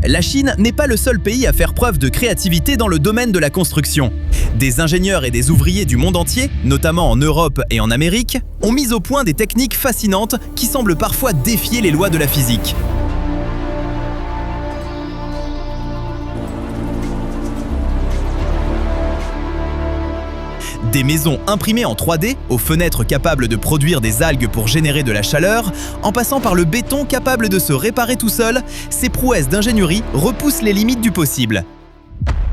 La Chine n'est pas le seul pays à faire preuve de créativité dans le domaine de la construction. Des ingénieurs et des ouvriers du monde entier, notamment en Europe et en Amérique, ont mis au point des techniques fascinantes qui semblent parfois défier les lois de la physique. Des maisons imprimées en 3D, aux fenêtres capables de produire des algues pour générer de la chaleur, en passant par le béton capable de se réparer tout seul, ces prouesses d'ingénierie repoussent les limites du possible.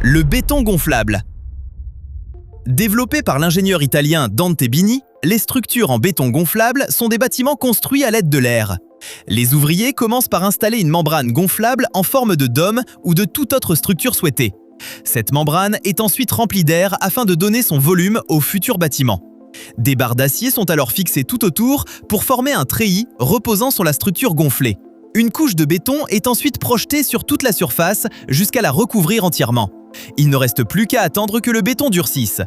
Le béton gonflable. Développé par l'ingénieur italien Dante Bini, les structures en béton gonflable sont des bâtiments construits à l'aide de l'air. Les ouvriers commencent par installer une membrane gonflable en forme de dôme ou de toute autre structure souhaitée. Cette membrane est ensuite remplie d'air afin de donner son volume au futur bâtiment. Des barres d'acier sont alors fixées tout autour pour former un treillis reposant sur la structure gonflée. Une couche de béton est ensuite projetée sur toute la surface jusqu'à la recouvrir entièrement. Il ne reste plus qu'à attendre que le béton durcisse.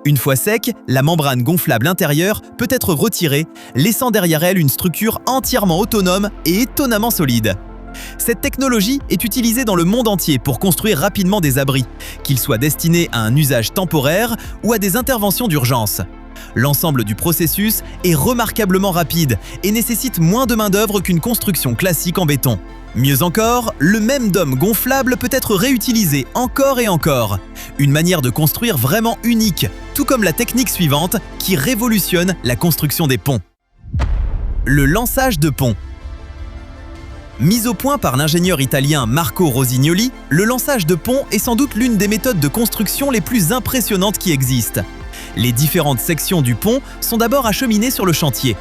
Une fois sec, la membrane gonflable intérieure peut être retirée, laissant derrière elle une structure entièrement autonome et étonnamment solide. Cette technologie est utilisée dans le monde entier pour construire rapidement des abris, qu'ils soient destinés à un usage temporaire ou à des interventions d'urgence. L'ensemble du processus est remarquablement rapide et nécessite moins de main-d'œuvre qu'une construction classique en béton. Mieux encore, le même dôme gonflable peut être réutilisé encore et encore. Une manière de construire vraiment unique, tout comme la technique suivante qui révolutionne la construction des ponts. Le lançage de ponts. Mis au point par l'ingénieur italien Marco Rosignoli, le lançage de pont est sans doute l'une des méthodes de construction les plus impressionnantes qui existent. Les différentes sections du pont sont d'abord acheminées sur le chantier.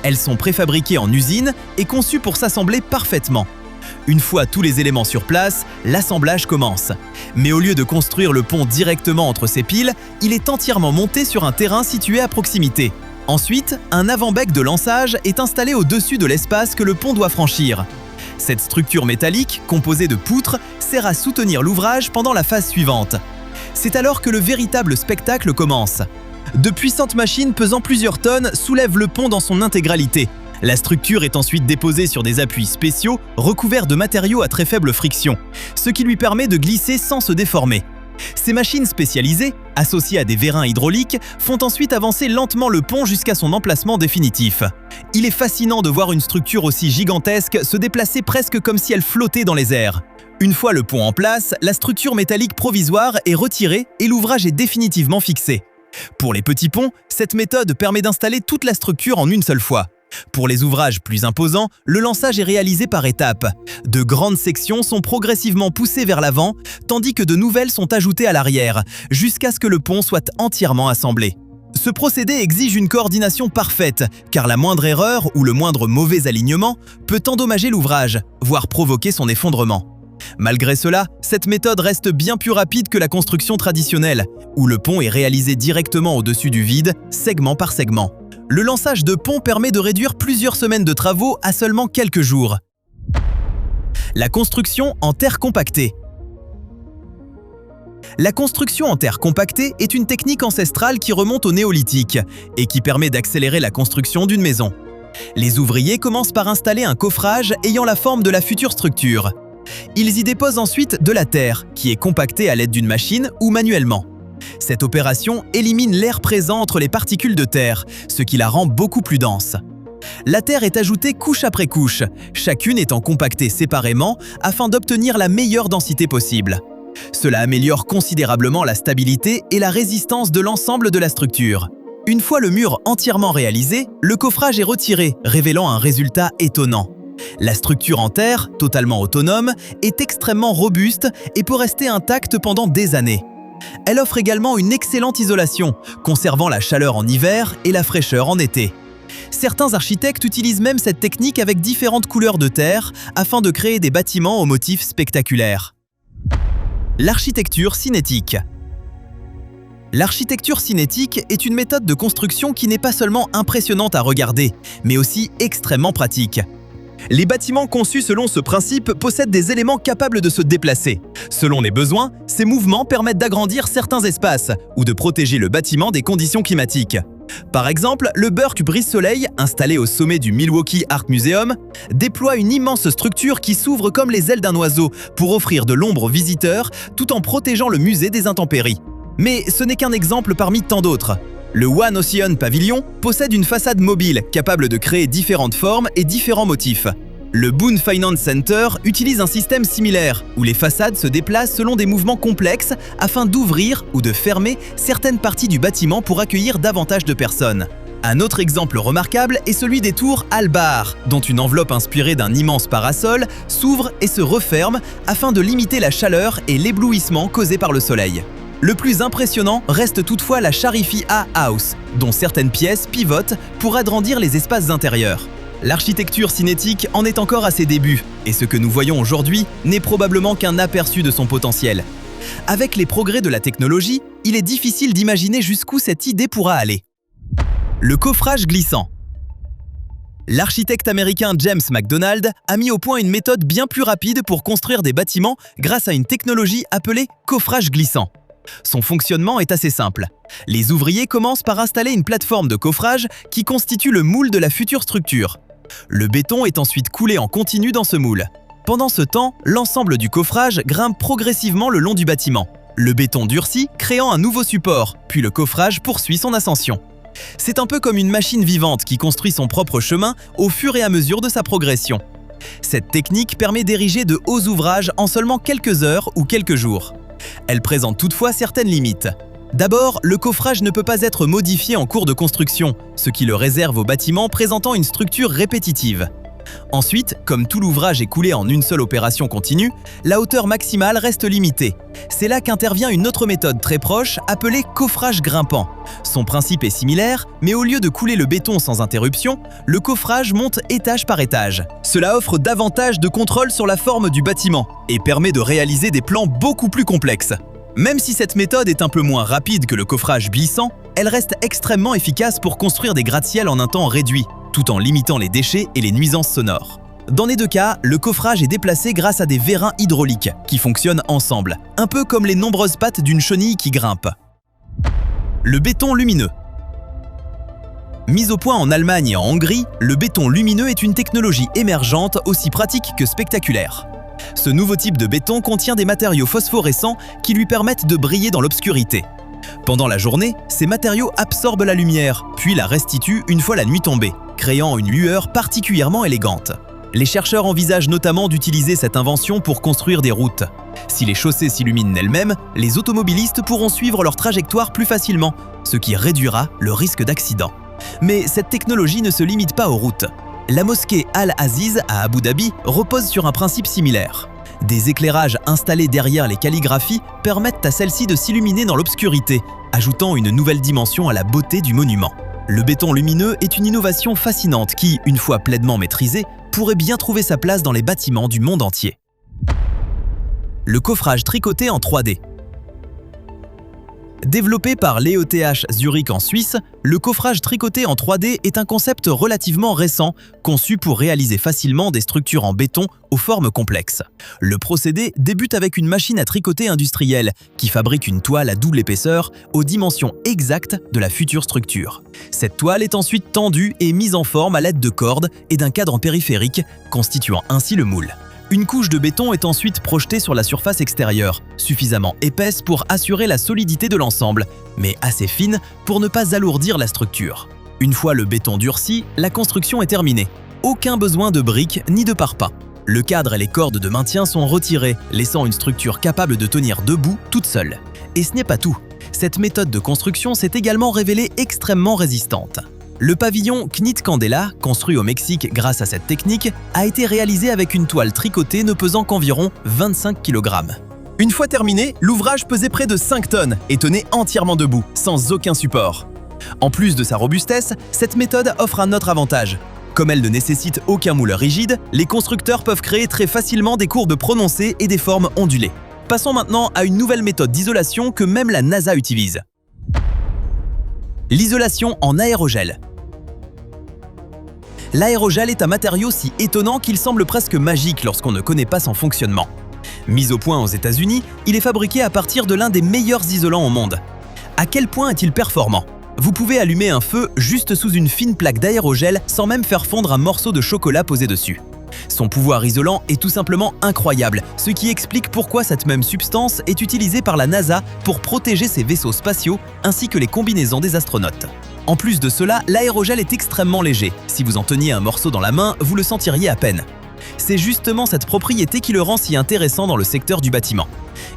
Elles sont préfabriquées en usine et conçues pour s'assembler parfaitement. Une fois tous les éléments sur place, l'assemblage commence. Mais au lieu de construire le pont directement entre ces piles, il est entièrement monté sur un terrain situé à proximité. Ensuite, un avant-bec de lançage est installé au-dessus de l'espace que le pont doit franchir. Cette structure métallique, composée de poutres, sert à soutenir l'ouvrage pendant la phase suivante. C'est alors que le véritable spectacle commence. De puissantes machines pesant plusieurs tonnes soulèvent le pont dans son intégralité. La structure est ensuite déposée sur des appuis spéciaux recouverts de matériaux à très faible friction, ce qui lui permet de glisser sans se déformer. Ces machines spécialisées, associées à des vérins hydrauliques, font ensuite avancer lentement le pont jusqu'à son emplacement définitif. Il est fascinant de voir une structure aussi gigantesque se déplacer presque comme si elle flottait dans les airs. Une fois le pont en place, la structure métallique provisoire est retirée et l'ouvrage est définitivement fixé. Pour les petits ponts, cette méthode permet d'installer toute la structure en une seule fois. Pour les ouvrages plus imposants, le lançage est réalisé par étapes. De grandes sections sont progressivement poussées vers l'avant, tandis que de nouvelles sont ajoutées à l'arrière, jusqu'à ce que le pont soit entièrement assemblé. Ce procédé exige une coordination parfaite, car la moindre erreur ou le moindre mauvais alignement peut endommager l'ouvrage, voire provoquer son effondrement. Malgré cela, cette méthode reste bien plus rapide que la construction traditionnelle, où le pont est réalisé directement au-dessus du vide, segment par segment. Le lançage de pont permet de réduire plusieurs semaines de travaux à seulement quelques jours. La construction en terre compactée. La construction en terre compactée est une technique ancestrale qui remonte au néolithique et qui permet d'accélérer la construction d'une maison. Les ouvriers commencent par installer un coffrage ayant la forme de la future structure. Ils y déposent ensuite de la terre, qui est compactée à l'aide d'une machine ou manuellement. Cette opération élimine l'air présent entre les particules de terre, ce qui la rend beaucoup plus dense. La terre est ajoutée couche après couche, chacune étant compactée séparément afin d'obtenir la meilleure densité possible. Cela améliore considérablement la stabilité et la résistance de l'ensemble de la structure. Une fois le mur entièrement réalisé, le coffrage est retiré, révélant un résultat étonnant. La structure en terre, totalement autonome, est extrêmement robuste et peut rester intacte pendant des années. Elle offre également une excellente isolation, conservant la chaleur en hiver et la fraîcheur en été. Certains architectes utilisent même cette technique avec différentes couleurs de terre afin de créer des bâtiments aux motifs spectaculaires. L'architecture cinétique. L'architecture cinétique est une méthode de construction qui n'est pas seulement impressionnante à regarder, mais aussi extrêmement pratique. Les bâtiments conçus selon ce principe possèdent des éléments capables de se déplacer. Selon les besoins, ces mouvements permettent d'agrandir certains espaces ou de protéger le bâtiment des conditions climatiques. Par exemple, le Burke Brise-Soleil, installé au sommet du Milwaukee Art Museum, déploie une immense structure qui s'ouvre comme les ailes d'un oiseau pour offrir de l'ombre aux visiteurs tout en protégeant le musée des intempéries. Mais ce n'est qu'un exemple parmi tant d'autres. Le One Ocean Pavilion possède une façade mobile capable de créer différentes formes et différents motifs. Le Boone Finance Center utilise un système similaire où les façades se déplacent selon des mouvements complexes afin d'ouvrir ou de fermer certaines parties du bâtiment pour accueillir davantage de personnes. Un autre exemple remarquable est celui des tours Al-Bahar, dont une enveloppe inspirée d'un immense parasol s'ouvre et se referme afin de limiter la chaleur et l'éblouissement causés par le soleil. Le plus impressionnant reste toutefois la Sharifia House, dont certaines pièces pivotent pour agrandir les espaces intérieurs. L'architecture cinétique en est encore à ses débuts, et ce que nous voyons aujourd'hui n'est probablement qu'un aperçu de son potentiel. Avec les progrès de la technologie, il est difficile d'imaginer jusqu'où cette idée pourra aller. Le coffrage glissant. L'architecte américain James McDonald a mis au point une méthode bien plus rapide pour construire des bâtiments grâce à une technologie appelée coffrage glissant. Son fonctionnement est assez simple. Les ouvriers commencent par installer une plateforme de coffrage qui constitue le moule de la future structure. Le béton est ensuite coulé en continu dans ce moule. Pendant ce temps, l'ensemble du coffrage grimpe progressivement le long du bâtiment. Le béton durcit, créant un nouveau support, puis le coffrage poursuit son ascension. C'est un peu comme une machine vivante qui construit son propre chemin au fur et à mesure de sa progression. Cette technique permet d'ériger de hauts ouvrages en seulement quelques heures ou quelques jours. Elle présente toutefois certaines limites. D'abord, le coffrage ne peut pas être modifié en cours de construction, ce qui le réserve aux bâtiments présentant une structure répétitive. Ensuite, comme tout l'ouvrage est coulé en une seule opération continue, la hauteur maximale reste limitée. C'est là qu'intervient une autre méthode très proche appelée coffrage grimpant. Son principe est similaire, mais au lieu de couler le béton sans interruption, le coffrage monte étage par étage. Cela offre davantage de contrôle sur la forme du bâtiment et permet de réaliser des plans beaucoup plus complexes. Même si cette méthode est un peu moins rapide que le coffrage glissant, elle reste extrêmement efficace pour construire des gratte-ciel en un temps réduit, tout en limitant les déchets et les nuisances sonores. Dans les deux cas, le coffrage est déplacé grâce à des vérins hydrauliques qui fonctionnent ensemble, un peu comme les nombreuses pattes d'une chenille qui grimpe. Le béton lumineux. Mis au point en Allemagne et en Hongrie, le béton lumineux est une technologie émergente aussi pratique que spectaculaire. Ce nouveau type de béton contient des matériaux phosphorescents qui lui permettent de briller dans l'obscurité. Pendant la journée, ces matériaux absorbent la lumière, puis la restituent une fois la nuit tombée, créant une lueur particulièrement élégante. Les chercheurs envisagent notamment d'utiliser cette invention pour construire des routes. Si les chaussées s'illuminent elles-mêmes, les automobilistes pourront suivre leur trajectoire plus facilement, ce qui réduira le risque d'accident. Mais cette technologie ne se limite pas aux routes. La mosquée Al-Aziz à Abu Dhabi repose sur un principe similaire. Des éclairages installés derrière les calligraphies permettent à celles-ci de s'illuminer dans l'obscurité, ajoutant une nouvelle dimension à la beauté du monument. Le béton lumineux est une innovation fascinante qui, une fois pleinement maîtrisée, pourrait bien trouver sa place dans les bâtiments du monde entier. Le coffrage tricoté en 3D. Développé par l'ETH Zurich en Suisse, le coffrage tricoté en 3D est un concept relativement récent, conçu pour réaliser facilement des structures en béton aux formes complexes. Le procédé débute avec une machine à tricoter industrielle qui fabrique une toile à double épaisseur aux dimensions exactes de la future structure. Cette toile est ensuite tendue et mise en forme à l'aide de cordes et d'un cadre périphérique, constituant ainsi le moule. Une couche de béton est ensuite projetée sur la surface extérieure, suffisamment épaisse pour assurer la solidité de l'ensemble, mais assez fine pour ne pas alourdir la structure. Une fois le béton durci, la construction est terminée. Aucun besoin de briques ni de parpaings. Le cadre et les cordes de maintien sont retirés, laissant une structure capable de tenir debout toute seule. Et ce n'est pas tout. Cette méthode de construction s'est également révélée extrêmement résistante. Le pavillon Knit Candela, construit au Mexique grâce à cette technique, a été réalisé avec une toile tricotée ne pesant qu'environ 25 kg. Une fois terminé, l'ouvrage pesait près de 5 tonnes et tenait entièrement debout, sans aucun support. En plus de sa robustesse, cette méthode offre un autre avantage. Comme elle ne nécessite aucun moule rigide, les constructeurs peuvent créer très facilement des courbes prononcées et des formes ondulées. Passons maintenant à une nouvelle méthode d'isolation que même la NASA utilise. L'isolation en aérogel. L'aérogel est un matériau si étonnant qu'il semble presque magique lorsqu'on ne connaît pas son fonctionnement. Mis au point aux États-Unis, il est fabriqué à partir de l'un des meilleurs isolants au monde. À quel point est-il performant? Vous pouvez allumer un feu juste sous une fine plaque d'aérogel sans même faire fondre un morceau de chocolat posé dessus. Son pouvoir isolant est tout simplement incroyable, ce qui explique pourquoi cette même substance est utilisée par la NASA pour protéger ses vaisseaux spatiaux ainsi que les combinaisons des astronautes. En plus de cela, l'aérogel est extrêmement léger. Si vous en teniez un morceau dans la main, vous le sentiriez à peine. C'est justement cette propriété qui le rend si intéressant dans le secteur du bâtiment.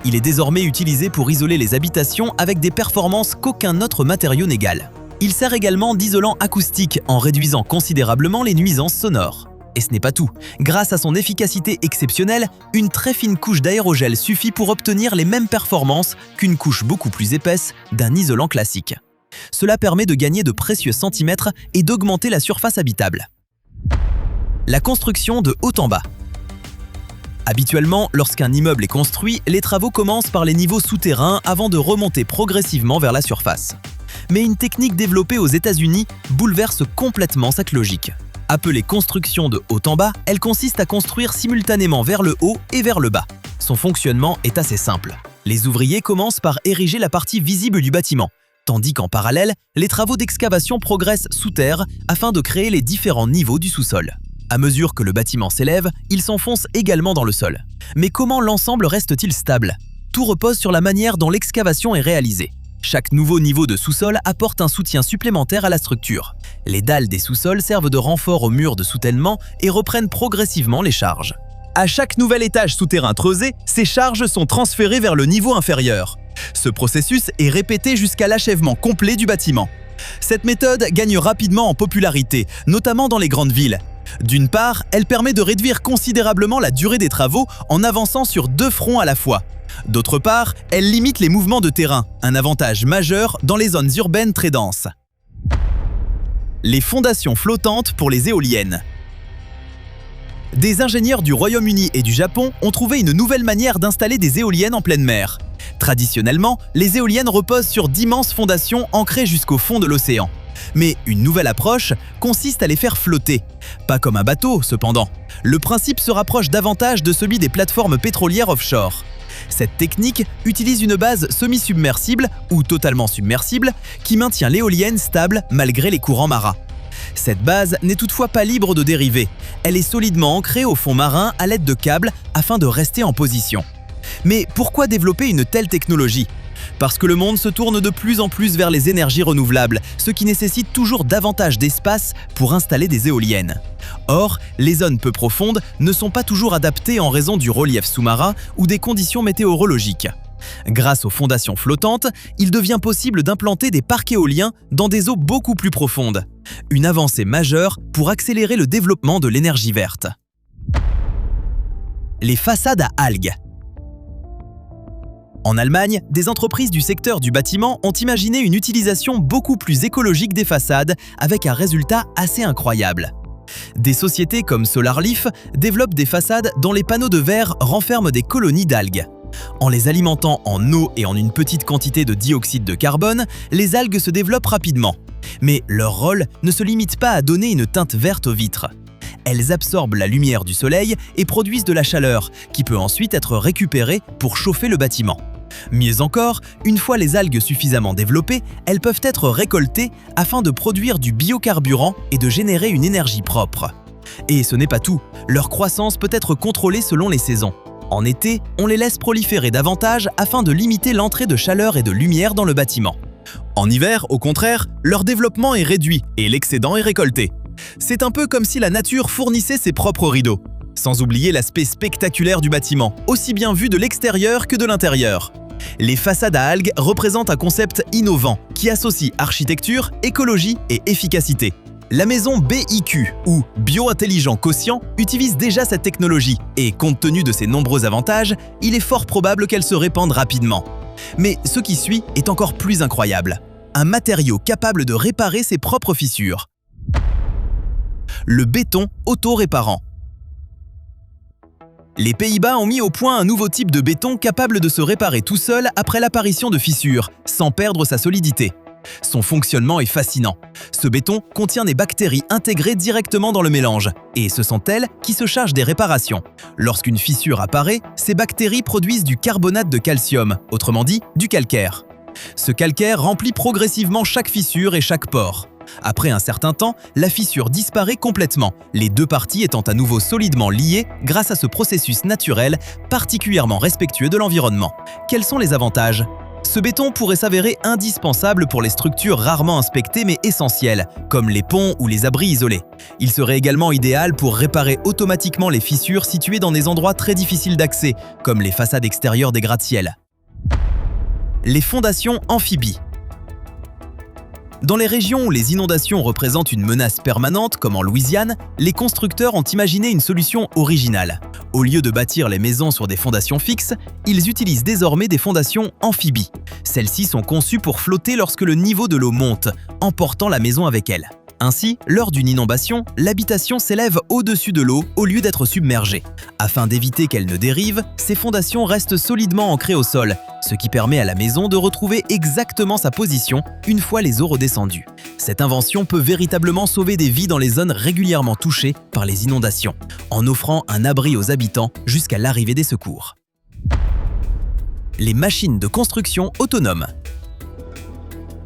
Il est désormais utilisé pour isoler les habitations avec des performances qu'aucun autre matériau n'égale. Il sert également d'isolant acoustique en réduisant considérablement les nuisances sonores. Et ce n'est pas tout. Grâce à son efficacité exceptionnelle, une très fine couche d'aérogel suffit pour obtenir les mêmes performances qu'une couche beaucoup plus épaisse d'un isolant classique. Cela permet de gagner de précieux centimètres et d'augmenter la surface habitable. La construction de haut en bas. Habituellement, lorsqu'un immeuble est construit, les travaux commencent par les niveaux souterrains avant de remonter progressivement vers la surface. Mais une technique développée aux États-Unis bouleverse complètement cette logique. Appelée construction de haut en bas, elle consiste à construire simultanément vers le haut et vers le bas. Son fonctionnement est assez simple. Les ouvriers commencent par ériger la partie visible du bâtiment, tandis qu'en parallèle, les travaux d'excavation progressent sous terre afin de créer les différents niveaux du sous-sol. À mesure que le bâtiment s'élève, il s'enfonce également dans le sol. Mais comment l'ensemble reste-t-il stable? Tout repose sur la manière dont l'excavation est réalisée. Chaque nouveau niveau de sous-sol apporte un soutien supplémentaire à la structure. Les dalles des sous-sols servent de renfort aux murs de soutènement et reprennent progressivement les charges. À chaque nouvel étage souterrain creusé, ces charges sont transférées vers le niveau inférieur. Ce processus est répété jusqu'à l'achèvement complet du bâtiment. Cette méthode gagne rapidement en popularité, notamment dans les grandes villes. D'une part, elle permet de réduire considérablement la durée des travaux en avançant sur deux fronts à la fois. D'autre part, elle limite les mouvements de terrain, un avantage majeur dans les zones urbaines très denses. Les fondations flottantes pour les éoliennes. Des ingénieurs du Royaume-Uni et du Japon ont trouvé une nouvelle manière d'installer des éoliennes en pleine mer. Traditionnellement, les éoliennes reposent sur d'immenses fondations ancrées jusqu'au fond de l'océan. Mais une nouvelle approche consiste à les faire flotter. Pas comme un bateau, cependant. Le principe se rapproche davantage de celui des plateformes pétrolières offshore. Cette technique utilise une base semi-submersible ou totalement submersible qui maintient l'éolienne stable malgré les courants marins. Cette base n'est toutefois pas libre de dériver. Elle est solidement ancrée au fond marin à l'aide de câbles afin de rester en position. Mais pourquoi développer une telle technologie? Parce que le monde se tourne de plus en plus vers les énergies renouvelables, ce qui nécessite toujours davantage d'espace pour installer des éoliennes. Or, les zones peu profondes ne sont pas toujours adaptées en raison du relief sous-marin ou des conditions météorologiques. Grâce aux fondations flottantes, il devient possible d'implanter des parcs éoliens dans des eaux beaucoup plus profondes. Une avancée majeure pour accélérer le développement de l'énergie verte. Les façades à algues. En Allemagne, des entreprises du secteur du bâtiment ont imaginé une utilisation beaucoup plus écologique des façades avec un résultat assez incroyable. Des sociétés comme SolarLeaf développent des façades dont les panneaux de verre renferment des colonies d'algues. En les alimentant en eau et en une petite quantité de dioxyde de carbone, les algues se développent rapidement. Mais leur rôle ne se limite pas à donner une teinte verte aux vitres. Elles absorbent la lumière du soleil et produisent de la chaleur, qui peut ensuite être récupérée pour chauffer le bâtiment. Mieux encore, une fois les algues suffisamment développées, elles peuvent être récoltées afin de produire du biocarburant et de générer une énergie propre. Et ce n'est pas tout, leur croissance peut être contrôlée selon les saisons. En été, on les laisse proliférer davantage afin de limiter l'entrée de chaleur et de lumière dans le bâtiment. En hiver, au contraire, leur développement est réduit et l'excédent est récolté. C'est un peu comme si la nature fournissait ses propres rideaux. Sans oublier l'aspect spectaculaire du bâtiment, aussi bien vu de l'extérieur que de l'intérieur. Les façades à algues représentent un concept innovant qui associe architecture, écologie et efficacité. La maison BIQ, ou Bio-Intelligent Quotient, utilise déjà cette technologie et, compte tenu de ses nombreux avantages, il est fort probable qu'elle se répande rapidement. Mais ce qui suit est encore plus incroyable. Un matériau capable de réparer ses propres fissures. Le béton auto-réparant. Les Pays-Bas ont mis au point un nouveau type de béton capable de se réparer tout seul après l'apparition de fissures, sans perdre sa solidité. Son fonctionnement est fascinant. Ce béton contient des bactéries intégrées directement dans le mélange, et ce sont elles qui se chargent des réparations. Lorsqu'une fissure apparaît, ces bactéries produisent du carbonate de calcium, autrement dit du calcaire. Ce calcaire remplit progressivement chaque fissure et chaque pore. Après un certain temps, la fissure disparaît complètement, les deux parties étant à nouveau solidement liées grâce à ce processus naturel particulièrement respectueux de l'environnement. Quels sont les avantages ? Ce béton pourrait s'avérer indispensable pour les structures rarement inspectées mais essentielles, comme les ponts ou les abris isolés. Il serait également idéal pour réparer automatiquement les fissures situées dans des endroits très difficiles d'accès, comme les façades extérieures des gratte-ciel. Les fondations amphibies. Dans les régions où les inondations représentent une menace permanente, comme en Louisiane, les constructeurs ont imaginé une solution originale. Au lieu de bâtir les maisons sur des fondations fixes, ils utilisent désormais des fondations amphibies. Celles-ci sont conçues pour flotter lorsque le niveau de l'eau monte, emportant la maison avec elle. Ainsi, lors d'une inondation, l'habitation s'élève au-dessus de l'eau au lieu d'être submergée. Afin d'éviter qu'elle ne dérive, ces fondations restent solidement ancrées au sol, ce qui permet à la maison de retrouver exactement sa position une fois les eaux redescendues. Cette invention peut véritablement sauver des vies dans les zones régulièrement touchées par les inondations, en offrant un abri aux habitants jusqu'à l'arrivée des secours. Les machines de construction autonomes.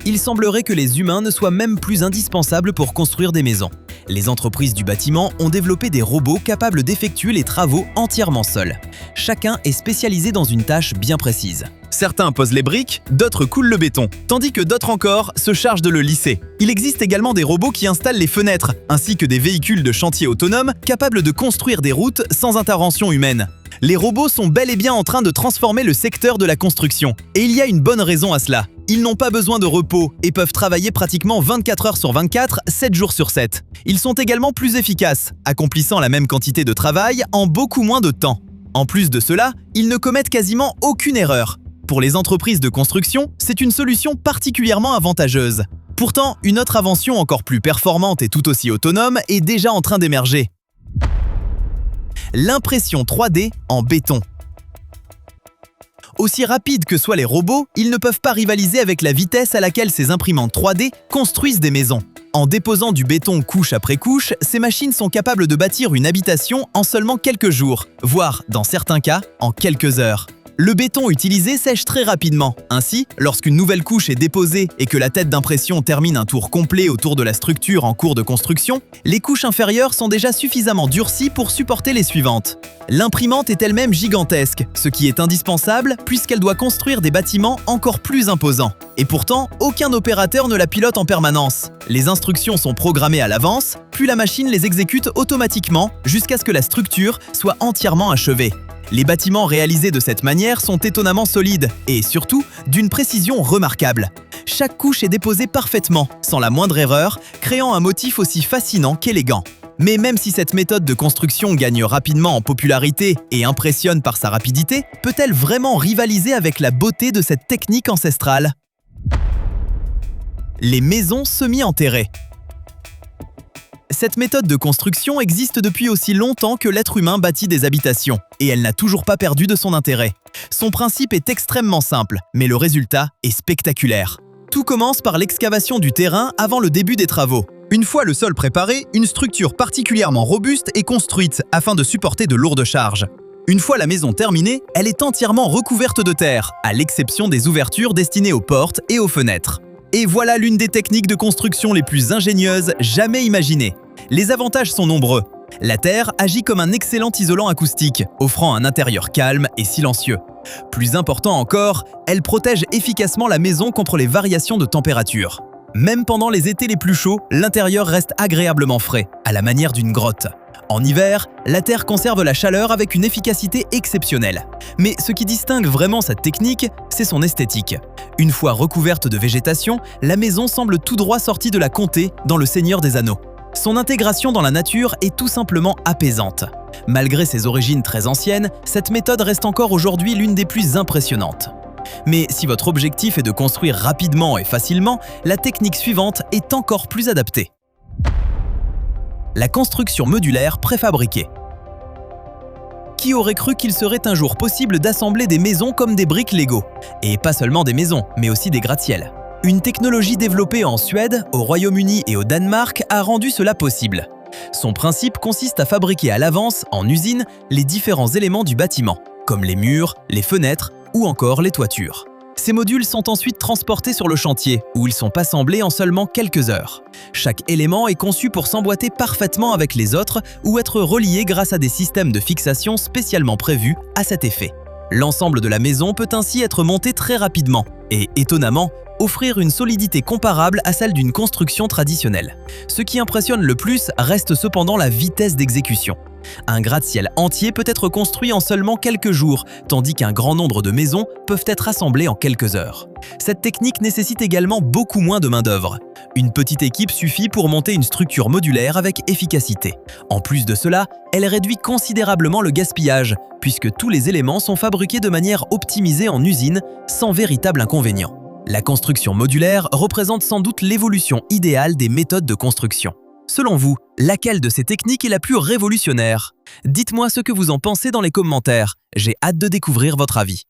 Il semblerait que les humains ne soient même plus indispensables pour construire des maisons. Les entreprises du bâtiment ont développé des robots capables d'effectuer les travaux entièrement seuls. Chacun est spécialisé dans une tâche bien précise. Certains posent les briques, d'autres coulent le béton, tandis que d'autres encore se chargent de le lisser. Il existe également des robots qui installent les fenêtres, ainsi que des véhicules de chantier autonomes capables de construire des routes sans intervention humaine. Les robots sont bel et bien en train de transformer le secteur de la construction. Et il y a une bonne raison à cela. Ils n'ont pas besoin de repos et peuvent travailler pratiquement 24 heures sur 24, 7 jours sur 7. Ils sont également plus efficaces, accomplissant la même quantité de travail en beaucoup moins de temps. En plus de cela, ils ne commettent quasiment aucune erreur. Pour les entreprises de construction, c'est une solution particulièrement avantageuse. Pourtant, une autre invention encore plus performante et tout aussi autonome est déjà en train d'émerger. L'impression 3D en béton. Aussi rapides que soient les robots, ils ne peuvent pas rivaliser avec la vitesse à laquelle ces imprimantes 3D construisent des maisons. En déposant du béton couche après couche, ces machines sont capables de bâtir une habitation en seulement quelques jours, voire, dans certains cas, en quelques heures. Le béton utilisé sèche très rapidement. Ainsi, lorsqu'une nouvelle couche est déposée et que la tête d'impression termine un tour complet autour de la structure en cours de construction, les couches inférieures sont déjà suffisamment durcies pour supporter les suivantes. L'imprimante est elle-même gigantesque, ce qui est indispensable puisqu'elle doit construire des bâtiments encore plus imposants. Et pourtant, aucun opérateur ne la pilote en permanence. Les instructions sont programmées à l'avance, puis la machine les exécute automatiquement jusqu'à ce que la structure soit entièrement achevée. Les bâtiments réalisés de cette manière sont étonnamment solides et surtout d'une précision remarquable. Chaque couche est déposée parfaitement, sans la moindre erreur, créant un motif aussi fascinant qu'élégant. Mais même si cette méthode de construction gagne rapidement en popularité et impressionne par sa rapidité, peut-elle vraiment rivaliser avec la beauté de cette technique ancestrale ? Les maisons semi-enterrées. Cette méthode de construction existe depuis aussi longtemps que l'être humain bâtit des habitations, et elle n'a toujours pas perdu de son intérêt. Son principe est extrêmement simple, mais le résultat est spectaculaire. Tout commence par l'excavation du terrain avant le début des travaux. Une fois le sol préparé, une structure particulièrement robuste est construite afin de supporter de lourdes charges. Une fois la maison terminée, elle est entièrement recouverte de terre, à l'exception des ouvertures destinées aux portes et aux fenêtres. Et voilà l'une des techniques de construction les plus ingénieuses jamais imaginées. Les avantages sont nombreux. La terre agit comme un excellent isolant acoustique, offrant un intérieur calme et silencieux. Plus important encore, elle protège efficacement la maison contre les variations de température. Même pendant les étés les plus chauds, l'intérieur reste agréablement frais, à la manière d'une grotte. En hiver, la terre conserve la chaleur avec une efficacité exceptionnelle. Mais ce qui distingue vraiment cette technique, c'est son esthétique. Une fois recouverte de végétation, la maison semble tout droit sortie de la comté dans Le Seigneur des Anneaux. Son intégration dans la nature est tout simplement apaisante. Malgré ses origines très anciennes, cette méthode reste encore aujourd'hui l'une des plus impressionnantes. Mais si votre objectif est de construire rapidement et facilement, la technique suivante est encore plus adaptée. La construction modulaire préfabriquée. Qui aurait cru qu'il serait un jour possible d'assembler des maisons comme des briques Lego? Et pas seulement des maisons, mais aussi des gratte-ciel. Une technologie développée en Suède, au Royaume-Uni et au Danemark a rendu cela possible. Son principe consiste à fabriquer à l'avance, en usine, les différents éléments du bâtiment, comme les murs, les fenêtres ou encore les toitures. Ces modules sont ensuite transportés sur le chantier, où ils sont assemblés en seulement quelques heures. Chaque élément est conçu pour s'emboîter parfaitement avec les autres ou être relié grâce à des systèmes de fixation spécialement prévus à cet effet. L'ensemble de la maison peut ainsi être monté très rapidement et, étonnamment, offrir une solidité comparable à celle d'une construction traditionnelle. Ce qui impressionne le plus reste cependant la vitesse d'exécution. Un gratte-ciel entier peut être construit en seulement quelques jours, tandis qu'un grand nombre de maisons peuvent être assemblées en quelques heures. Cette technique nécessite également beaucoup moins de main-d'œuvre. Une petite équipe suffit pour monter une structure modulaire avec efficacité. En plus de cela, elle réduit considérablement le gaspillage, puisque tous les éléments sont fabriqués de manière optimisée en usine, sans véritable inconvénient. La construction modulaire représente sans doute l'évolution idéale des méthodes de construction. Selon vous, laquelle de ces techniques est la plus révolutionnaire? Dites-moi ce que vous en pensez dans les commentaires, j'ai hâte de découvrir votre avis.